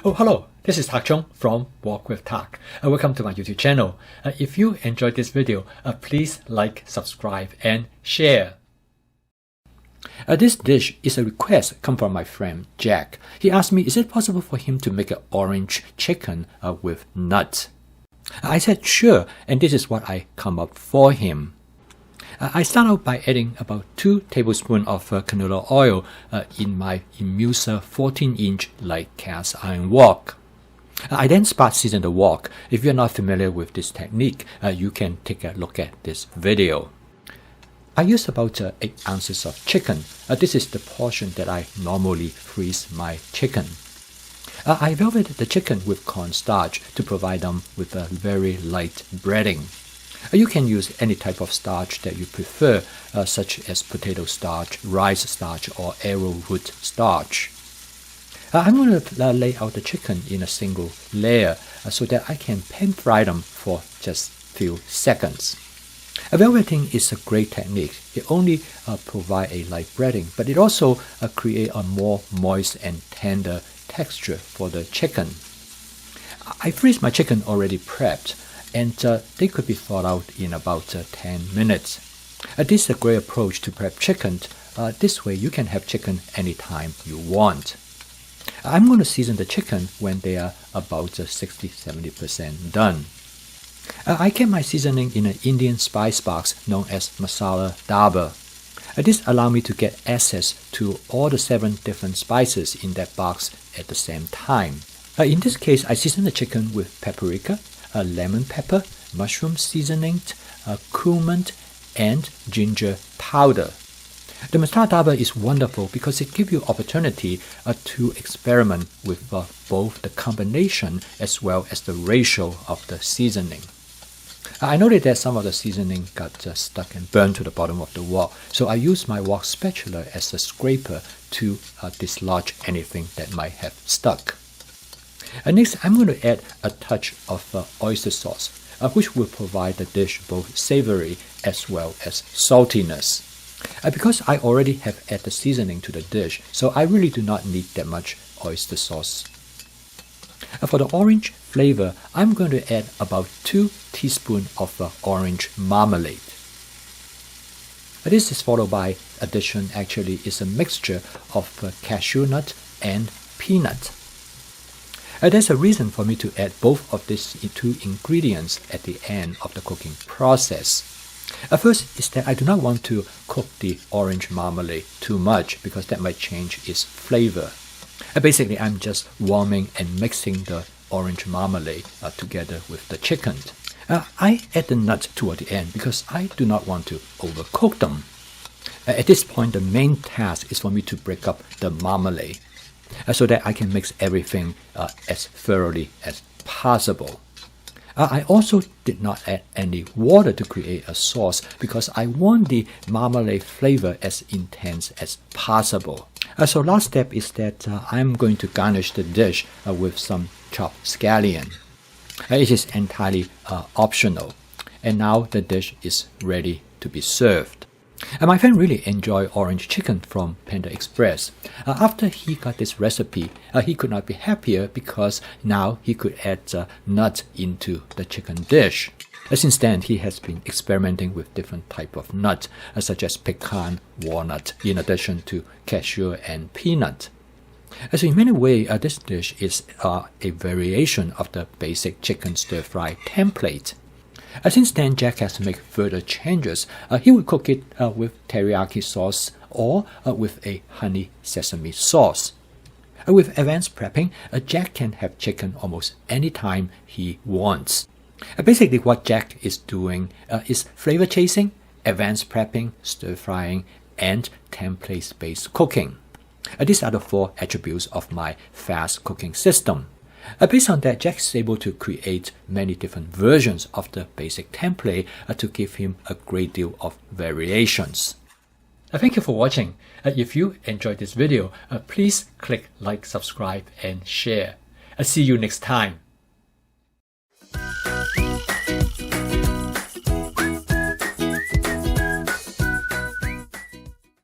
Oh, hello, this is Tak Chung from Wok with Tak. Welcome to my YouTube channel. If you enjoyed this video, please like, subscribe, and share. This dish is a request come from my friend Jack. He asked me, is it possible for him to make an orange chicken with nuts? I said sure, and this is what I come up for him. I start out by adding about 2 tablespoons of canola oil in my Imusa 14-inch light cast iron wok. I then start season the wok. If you're not familiar with this technique, you can take a look at this video. I use about 8 ounces of chicken. This is the portion that I normally freeze my chicken. I velvet the chicken with cornstarch to provide them with a very light breading. You can use any type of starch that you prefer, such as potato starch, rice starch, or arrowroot starch. I'm going to lay out the chicken in a single layer so that I can pan fry them for just a few seconds. Velveting is a great technique. It only provides a light breading, but it also creates a more moist and tender texture for the chicken. I freeze my chicken already prepped, and they could be thawed out in about 10 minutes. This is a great approach to prep chicken. This way you can have chicken anytime you want. I'm going to season the chicken when they are about 60-70% done. I kept my seasoning in an Indian spice box known as masala dabba. This allows me to get access to all the 7 different spices in that box at the same time. In this case, I season the chicken with paprika, lemon pepper, mushroom seasoning, cumin, and ginger powder. The masala dabba is wonderful because it gives you opportunity to experiment with both the combination as well as the ratio of the seasoning. I noticed that some of the seasoning got stuck and burned to the bottom of the wok, so I used my wok spatula as a scraper to dislodge anything that might have stuck. Next, I'm going to add a touch of oyster sauce, which will provide the dish both savory as well as saltiness. Because I already have added the seasoning to the dish, so I really do not need that much oyster sauce. For the orange flavor, I'm going to add about 2 teaspoons of orange marmalade. This is followed by addition, actually is a mixture of cashew nut and peanut. There's a reason for me to add both of these 2 ingredients at the end of the cooking process. First is that I do not want to cook the orange marmalade too much because that might change its flavor. Basically, I'm just warming and mixing the orange marmalade together with the chicken. I add the nuts toward the end because I do not want to overcook them. At this point, the main task is for me to break up the marmalade so that I can mix everything as thoroughly as possible. I also did not add any water to create a sauce because I want the marmalade flavor as intense as possible. So last step is that I'm going to garnish the dish with some chopped scallion. It is entirely optional. And now the dish is ready to be served. My friend really enjoyed orange chicken from Panda Express. After he got this recipe, he could not be happier because now he could add nuts into the chicken dish. Since then, he has been experimenting with different types of nuts, such as pecan, walnut, in addition to cashew and peanut. So in many ways, this dish is a variation of the basic chicken stir-fry template. Since then, Jack has to make further changes. He will cook it with teriyaki sauce or with a honey sesame sauce. With advanced prepping, Jack can have chicken almost any time he wants. Basically, what Jack is doing is flavor chasing, advanced prepping, stir-frying, and template-based cooking. These are the 4 attributes of my fast cooking system. Based on that, Jack is able to create many different versions of the basic template to give him a great deal of variations. Thank you for watching. If you enjoyed this video, please click like, subscribe, and share. I'll see you next time.